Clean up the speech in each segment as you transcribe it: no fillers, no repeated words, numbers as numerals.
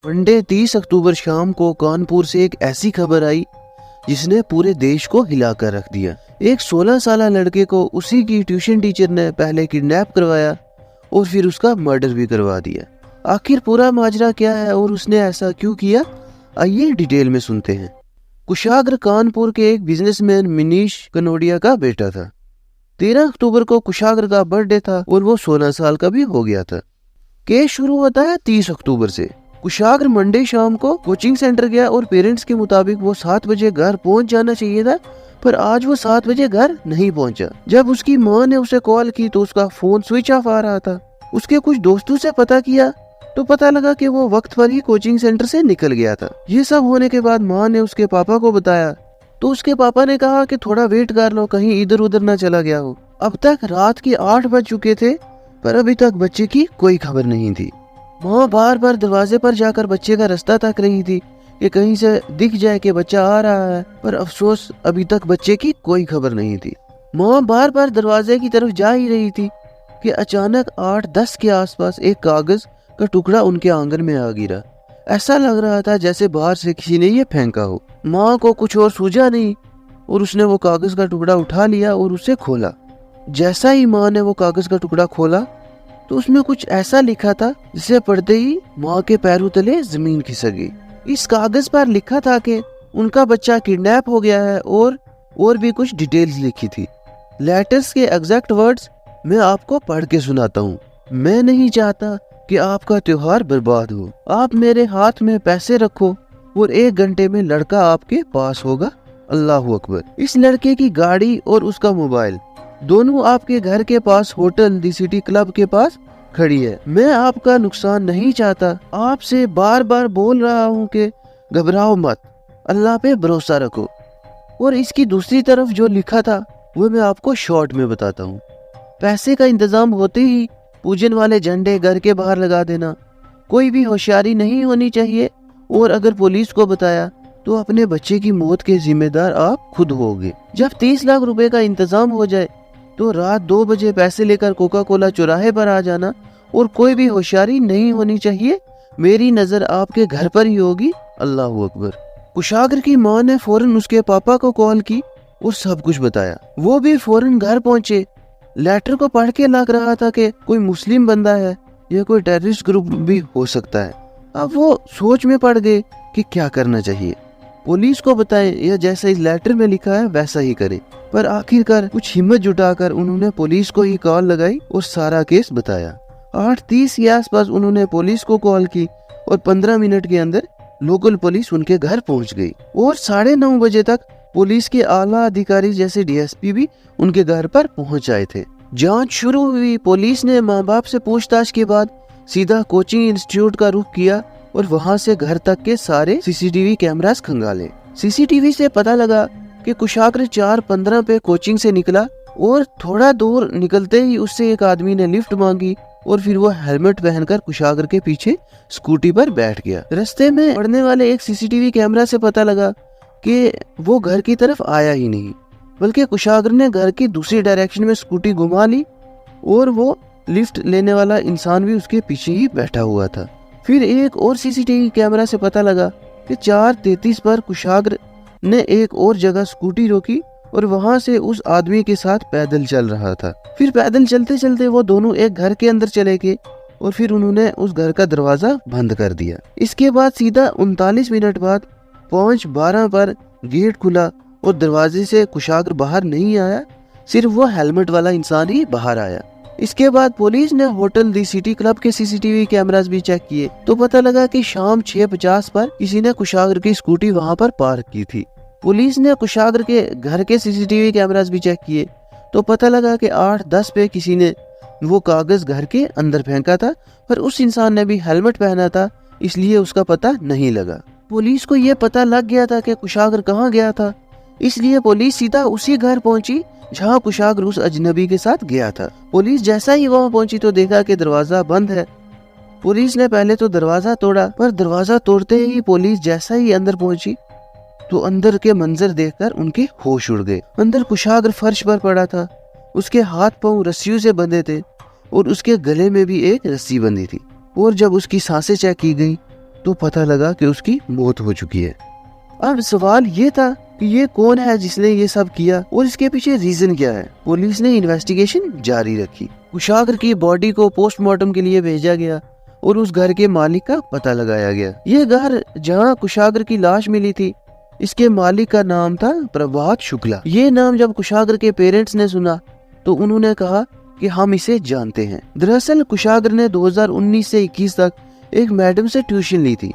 Monday 30 अक्टूबर शाम को कानपुर से एक ऐसी खबर आई जिसने पूरे देश को हिलाकर रख दिया। एक 16 साल लड़के को उसी की ट्यूशन टीचर ने पहले किडनैप करवाया और फिर उसका मर्डर भी करवा दिया। आखिर पूरा माजरा क्या है और उसने ऐसा क्यों किया, आइए डिटेल में सुनते हैं। कुशाग्र कानपुर के एक बिजनेसमैन मनीष कनोडिया का बेटा था। 13 अक्टूबर को कुशाग्र का बर्थडे था और वो 16 साल का भी हो गया था। केस शुरू होता है 30 अक्टूबर से। कुशाग्र मंडे शाम को कोचिंग सेंटर गया और पेरेंट्स के मुताबिक वो 7 बजे घर पहुंच जाना चाहिए था, पर आज वो 7 बजे घर नहीं पहुंचा। जब उसकी मां ने उसे कॉल की तो उसका फोन स्विच ऑफ आ रहा था। उसके कुछ दोस्तों से पता किया तो पता लगा कि वो वक्त पर ही कोचिंग सेंटर से निकल गया था। ये सब होने के बाद मां ने उसके पापा को बताया तो उसके पापा ने कहा कि थोड़ा वेट कर लो, कहीं इधर उधर ना चला गया हो। अब तक रात के 8 बज चुके थे पर अभी तक बच्चे की कोई खबर नहीं थी। माँ बार बार दरवाजे पर जाकर बच्चे का रास्ता तक रही थी कि कहीं से दिख जाए कि बच्चा आ रहा है, पर अफसोस अभी तक बच्चे की कोई खबर नहीं थी। माँ बार बार दरवाजे की तरफ जा ही रही थी कि अचानक 8-10 के आसपास एक कागज का टुकड़ा उनके आंगन में आ गिरा। ऐसा लग रहा था जैसे बाहर से किसी ने ये फेंका हो। माँ को कुछ और सूझा नहीं और उसने वो कागज का टुकड़ा उठा लिया और उसे खोला। जैसा ही माँ ने वो कागज का टुकड़ा खोला तो उसमें कुछ ऐसा लिखा था जिसे पढ़ते ही माँ के पैरों तले जमीन खिसक गई। इस कागज पर लिखा था कि उनका बच्चा किडनैप हो गया है और भी कुछ डिटेल्स लिखी थी। लेटर्स के एग्जैक्ट वर्ड्स मैं आपको पढ़ के सुनाता हूँ। मैं नहीं चाहता कि आपका त्योहार बर्बाद हो। आप मेरे हाथ में पैसे रखो और 1 घंटे में लड़का आपके पास होगा। अल्लाह अकबर। इस लड़के की गाड़ी और उसका मोबाइल दोनों आपके घर के पास होटल दी सिटी क्लब के पास खड़ी है। मैं आपका नुकसान नहीं चाहता। आपसे बार बार बोल रहा हूँ कि घबराओ मत, अल्लाह पे भरोसा रखो। और इसकी दूसरी तरफ जो लिखा था वो मैं आपको शॉर्ट में बताता हूँ। पैसे का इंतजाम होते ही पूजन वाले झंडे घर के बाहर लगा देना। कोई भी होशियारी नहीं होनी चाहिए और अगर पुलिस को बताया तो अपने बच्चे की मौत के जिम्मेदार आप खुद होगे। जब 30 लाख रुपए का इंतजाम हो जाए तो रात 2 बजे पैसे लेकर कोका कोला चौराहे पर आ जाना और कोई भी होशियारी नहीं होनी चाहिए। मेरी नजर आपके घर पर ही होगी। अल्लाह अकबर। कुशाग्र की माँ ने फौरन उसके पापा को कॉल की और सब कुछ बताया। वो भी फौरन घर पहुंचे। लेटर को पढ़ के लग रहा था कि कोई मुस्लिम बंदा है या कोई टेररिस्ट ग्रुप भी हो सकता है। अब वो सोच में पड़ गए कि क्या करना चाहिए। पुलिस को बताएं या जैसा इस लेटर में लिखा है वैसा ही करें। पर आखिरकार कुछ हिम्मत जुटाकर उन्होंने पुलिस को ही कॉल लगाई और सारा केस बताया। 8:30 के आसपास उन्होंने पुलिस को कॉल की और 15 मिनट के अंदर लोकल पुलिस उनके घर पहुंच गई और 9:30 बजे तक पुलिस के आला अधिकारी जैसे डीएसपी भी उनके घर पर पहुंच आए थे। जांच शुरू हुई। पुलिस ने माँ बाप से पूछताछ के बाद सीधा कोचिंग इंस्टीट्यूट का रुख किया और वहां से घर तक के सारे सीसीटीवी कैमरास खंगाले। सीसीटीवी से पता लगा कि कुशाग्र 4:15 पे कोचिंग से निकला और थोड़ा दूर निकलते ही उससे एक आदमी ने लिफ्ट मांगी और फिर वो हेलमेट पहनकर कुशाग्र के पीछे स्कूटी पर बैठ गया। रास्ते में पड़ने वाले एक सीसीटीवी कैमरा से पता लगा कि वो घर की तरफ आया ही नहीं, बल्कि कुशाग्र ने घर की दूसरी डायरेक्शन में स्कूटी घुमा ली और वो लिफ्ट लेने वाला इंसान भी उसके पीछे ही बैठा हुआ था। फिर एक और सीसीटीवी कैमरा से पता लगा कि 4:33 पर कुशाग्र ने एक और जगह स्कूटी रोकी और वहां से उस आदमी के साथ पैदल चल रहा था। फिर पैदल चलते चलते वो दोनों एक घर के अंदर चले गए और फिर उन्होंने उस घर का दरवाजा बंद कर दिया। इसके बाद सीधा 39 मिनट बाद 5:12 पर गेट खुला और दरवाजे से कुशाग्र बाहर नहीं आया, सिर्फ वो हेलमेट वाला इंसान ही बाहर आया। इसके बाद पुलिस ने होटल दी सिटी क्लब के सीसीटीवी कैमरास भी चेक किए तो पता लगा कि शाम 6:50 पर किसी ने कुशाग्र की स्कूटी वहां पर पार्क की थी। पुलिस ने कुशाग्र के घर के सीसीटीवी कैमरास भी चेक किए तो पता लगा कि 8:10 पे किसी ने वो कागज घर के अंदर फेंका था, पर उस इंसान ने भी हेलमेट पहना था इसलिए उसका पता नहीं लगा। पुलिस को ये पता लग गया था कि कुशाग्र कहाँ गया था, इसलिए पुलिस सीधा उसी घर पहुंची जहां कुशाग्र उस अजनबी के साथ गया था। पुलिस जैसा ही वहां पहुंची तो देखा कि दरवाजा बंद है। पुलिस ने पहले तो दरवाजा तोड़ा, पर दरवाजा तोड़ते ही पुलिस जैसा ही अंदर पहुंची तो अंदर के मंजर देखकर उनके होश उड़ गए। अंदर कुशाग्र फर्श पर पड़ा था। उसके हाथ पांव रस्सियों से बंधे थे और उसके गले में भी एक रस्सी बंधी थी। और जब उसकी सांसें चेक की गई तो पता लगा कि उसकी मौत हो चुकी है। अब सवाल ये था कि ये कौन है जिसने ये सब किया और इसके पीछे रीजन क्या है। पुलिस ने इन्वेस्टिगेशन जारी रखी। कुशागर की बॉडी को पोस्टमार्टम के लिए भेजा गया और उस घर के मालिक का पता लगाया गया। ये घर जहाँ कुशागर की लाश मिली थी, इसके मालिक का नाम था प्रभात शुक्ला। ये नाम जब कुशागर के पेरेंट्स ने सुना तो उन्होंने कहा कि हम इसे जानते हैं। दरअसल कुशागर ने 2019 से 21 तक एक मैडम से ट्यूशन ली थी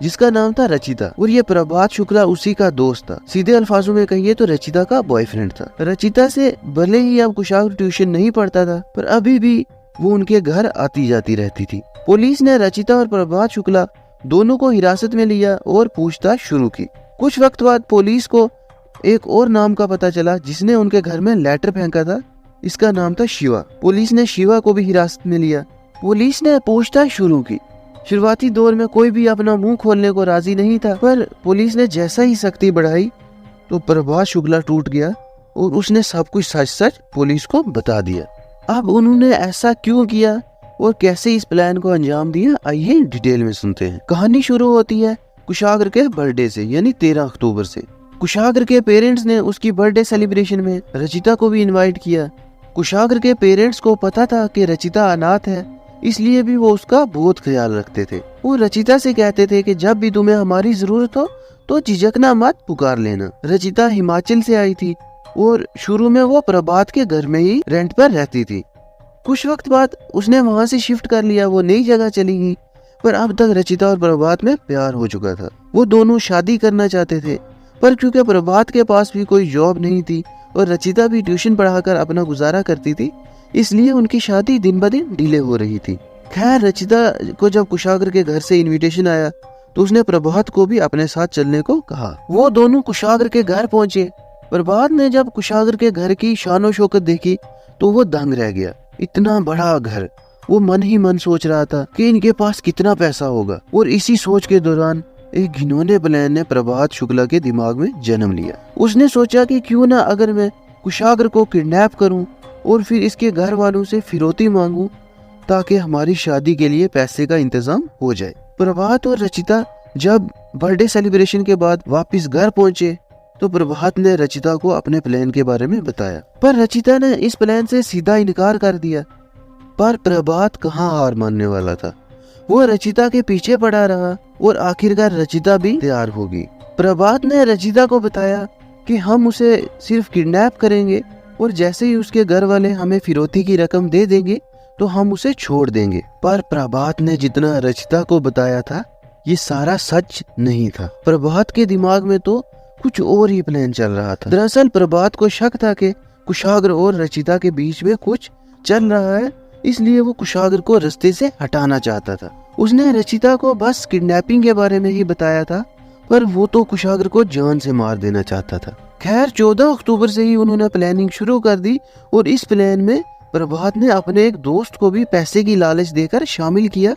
जिसका नाम था रचिता, और ये प्रभात शुक्ला उसी का दोस्त था। सीधे अल्फाजों में कहिए तो रचिता का बॉयफ्रेंड था। रचिता से भले ही अब कुशागर ट्यूशन नहीं पढ़ता था, पर अभी भी वो उनके घर आती जाती रहती थी। पुलिस ने रचिता और प्रभात शुक्ला दोनों को हिरासत में लिया और पूछताछ शुरू की। कुछ वक्त बाद पुलिस को एक और नाम का पता चला जिसने उनके घर में लेटर फेंका था। इसका नाम था शिवा। पुलिस ने शिवा को भी हिरासत में लिया। पुलिस ने पूछताछ शुरू की। शुरुआती दौर में कोई भी अपना मुंह खोलने को राजी नहीं था, पर पुलिस ने जैसा ही सख्ती बढ़ाई तो प्रभात शुक्ला टूट गया और उसने सब कुछ सच सच पुलिस को बता दिया। अब उन्होंने ऐसा क्यों किया और कैसे इस प्लान को अंजाम दिया, आइए डिटेल में सुनते हैं। कहानी शुरू होती है कुशागर के बर्थडे से, यानी 13 अक्टूबर से। कुशागर के पेरेंट्स ने उसकी बर्थडे सेलिब्रेशन में रचिता को भी इनवाइट किया। कुशागर के पेरेंट्स को पता था कि रचिता अनाथ है, इसलिए भी वो उसका बहुत ख्याल रखते थे। वो रचिता से कहते थे कि जब भी तुम्हें हमारी जरूरत हो तो झिझकना मत, पुकार लेना। रचिता हिमाचल से आई थी और शुरू में वो प्रभात के घर में ही रेंट पर रहती थी। कुछ वक्त बाद उसने वहाँ से शिफ्ट कर लिया, वो नई जगह चली गई। पर अब तक रचिता और प्रभात में प्यार हो चुका था। वो दोनों शादी करना चाहते थे, पर क्योंकि प्रभात के पास भी कोई जॉब नहीं थी और रचिता भी ट्यूशन पढ़ाकर अपना गुजारा करती थी, इसलिए उनकी शादी दिन ब दिन डिले हो रही थी। खैर, रचिता को जब कुशागर के घर से इनविटेशन आया तो उसने प्रभात को भी अपने साथ चलने को कहा। वो दोनों कुशागर के घर पहुंचे। प्रभात ने जब कुशागर के घर की शानो शौकत देखी तो वो दंग रह गया। इतना बड़ा घर, वो मन ही मन सोच रहा था कि इनके पास कितना पैसा होगा। और इसी सोच के दौरान एक घिनौने प्लान ने प्रभात शुक्ला के दिमाग में जन्म लिया। उसने सोचा कि क्यों ना अगर मैं कुशागर को किडनैप करूं और फिर इसके घर वालों से फिरौती मांगूं ताकि हमारी शादी के लिए पैसे का इंतजाम हो जाए। प्रभात और रचिता जब बर्थडे सेलिब्रेशन के बाद वापस घर पहुंचे तो प्रभात ने रचिता को अपने प्लान के बारे में बताया, पर रचिता ने इस प्लान से सीधा इनकार कर दिया। पर प्रभात कहाँ हार मानने वाला था। वो रचिता के पीछे पड़ा रहा और आखिरकार रचिता भी तैयार हो गई। प्रभात ने रचिता को बताया कि हम उसे सिर्फ किडनैप करेंगे और जैसे ही उसके घर वाले हमें फिरौती की रकम दे देंगे तो हम उसे छोड़ देंगे। पर प्रभात ने जितना रचिता को बताया था ये सारा सच नहीं था। प्रभात के दिमाग में तो कुछ और ही प्लान चल रहा था। दरअसल प्रभात को शक था कि कुशागर और रचिता के बीच में कुछ चल रहा है, इसलिए वो कुशागर को रास्ते से हटाना चाहता था। उसने रचिता को बस किडनैपिंग के बारे में ही बताया था, पर वो तो कुशागर को जान से मार देना चाहता था। खैर, 14 अक्टूबर से ही उन्होंने प्लानिंग शुरू कर दी और इस प्लान में प्रभात ने अपने एक दोस्त को भी पैसे की लालच देकर शामिल किया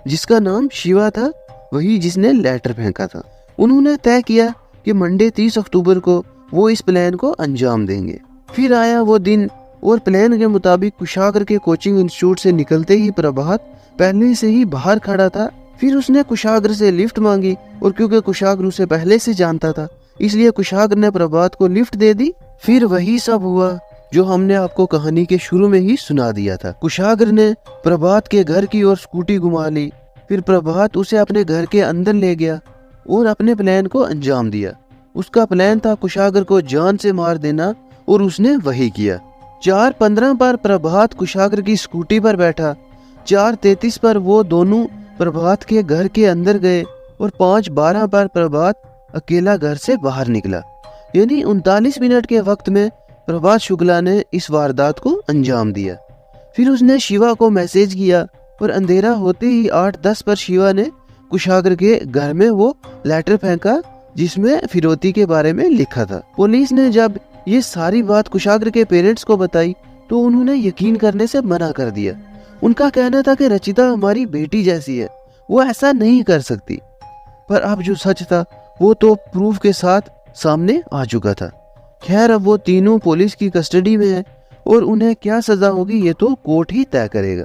जिसका नाम शिवा था, वही जिसने लेटर फेंका था। उन्होंने तय किया कि मंडे 30 अक्टूबर को वो इस प्लान को अंजाम देंगे। फिर आया वो दिन और प्लान के मुताबिक कुशागर के कोचिंग इंस्टीट्यूट से निकलते ही प्रभात पहले से ही बाहर खड़ा था। फिर उसने कुशागर से लिफ्ट मांगी और क्योंकि कुशागर उसे पहले से जानता था इसलिए कुशागर ने प्रभात को लिफ्ट दे दी। फिर वही सब हुआ जो हमने आपको कहानी के शुरू में ही सुना दिया था। कुशागर ने प्रभात के घर की ओर स्कूटी घुमा ली। फिर प्रभात उसे अपने घर के अंदर ले गया और अपने प्लान को अंजाम दिया। उसका प्लान था कुशागर को जान से मार देना और उसने वही किया। 4:15 पर प्रभात कुशागर की स्कूटी पर बैठा। 4:33 पर वो दोनों प्रभात के घर के अंदर गए और 5:12 पर प्रभात अकेला घर से बाहर निकला। यानी 39 मिनट के वक्त में प्रभात शुक्ला ने इस वारदात को अंजाम दिया। फिर उसने शिवा को मैसेज किया और अंधेरा होते ही 8:10 पर शिवा ने कुशागर के घर में वो लेटर फेंका जिसमें फिरौती के बारे में लिखा था। पुलिस ने जब ये सारी बात कुशागर के पेरेंट्स को बताई तो उन्होंने यकीन करने से मना कर दिया। उनका कहना था कि रचिता हमारी बेटी जैसी है, वो ऐसा नहीं कर सकती। पर अब जो सच था वो तो प्रूफ के साथ सामने आ चुका था। खैर, अब वो तीनों पुलिस की कस्टडी में हैं और उन्हें क्या सजा होगी ये तो कोर्ट ही तय करेगा।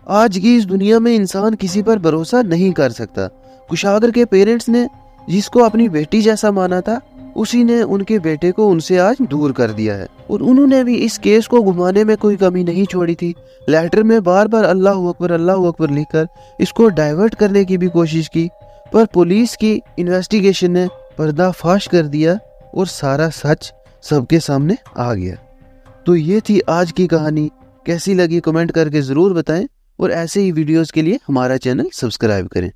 आज की इस दुनिया में इंसान किसी पर भरोसा नहीं कर सकता, कुशागर के पेरेंट्स ने जिसको अपनी बेटी जैसा माना था, उसी ने उनके बेटे को उनसे आज दूर कर दिया है। और उन्होंने भी इस केस को घुमाने में कोई कमी नहीं छोड़ी थी। लेटर में बार बार अल्लाह अकबर लिखकर इसको डाइवर्ट करने की भी कोशिश की, पर पुलिस की इन्वेस्टिगेशन ने पर्दाफाश कर दिया और सारा सच सबके सामने आ गया। तो ये थी आज की कहानी। कैसी लगी कमेंट करके ज़रूर बताएं और ऐसे ही वीडियोस के लिए हमारा चैनल सब्सक्राइब करें।